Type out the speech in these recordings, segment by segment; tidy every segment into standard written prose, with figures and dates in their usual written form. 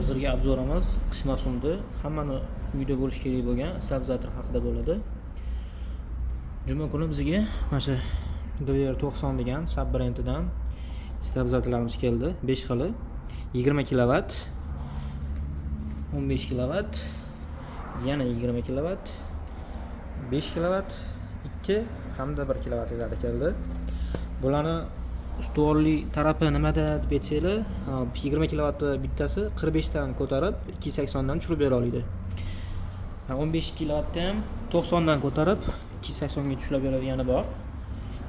Hozirgi obzorimiz qish mavsumida hammani uyda bo'lish kerak bo'lgan sabzavotlar haqida bo'ladi. Juma kuni bizga mana shu DR90 degan sab brendidan sabzavotlarimiz keldi. 5 xili 20 kilovat, 15 kilovat, yana 20 kilovat, 5 kilovat, 2 hamda 1 kilovatliklari keldi. Bularni ustuvorlik tarafi nimada deb aytsanglar, 20 kilovatni bittasi 45 dan ko'tarib 280 dan tushirib bera oladi. 15 kilovatni ham 90 dan ko'tarib 280 ga tushirib beradigani bor.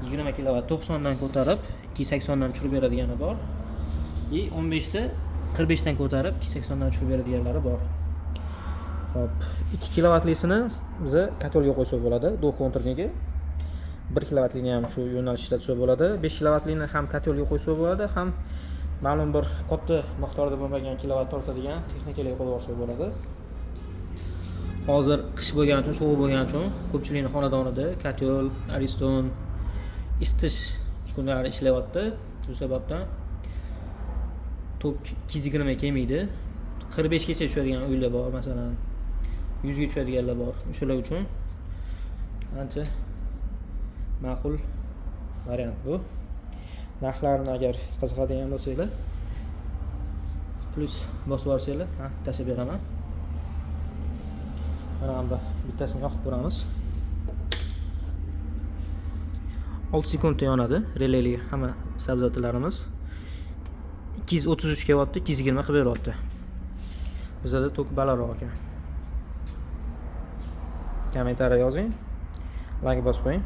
20 kilovat 90 dan ko'tarib 280 dan tushirib beradigani bor. 15 ta 45 dan ko'tarib 280 dan tushirib beradiganlari bor. Hop, 2 kilovatlisini biz katolga qo'ysak bo'ladi, do kontrniga. 1 kilovatlikni ham shu yo'nalishda tutsa bo'ladi. 5 kilovatlikni ham katolga qo'ysak bo'ladi, ham ma'lum bir katta miqdorda bo'lmagan kilovat tortadigan texnikalarga qo'yib olsak bo'ladi. Hozir qish bo'lgani uchun, sovuq bo'lgani uchun ko'pchilikning xonadonida katol, ariston, isitish uskunalari ishlayapti. Shu sababdan tok 220 kelmaydi. 45 gacha tushadigan uylar bor, masalan 100 ga tushadiganlar bor. O'shalar uchun ancha ma'qul variant bu. Narxlarini agar qiziqadigan bo'lsanglar, plus bosib olsanglar, tashlab beraman. Mana bittasini yoqib ko'ramiz. 6 sekundda yonadi releli hamma sabzavotlarimiz. 233 kilovatni 220 qilib beryapti. Bizda tok balandroq ekan. Kommentariy yozing, like bosib qo'ying.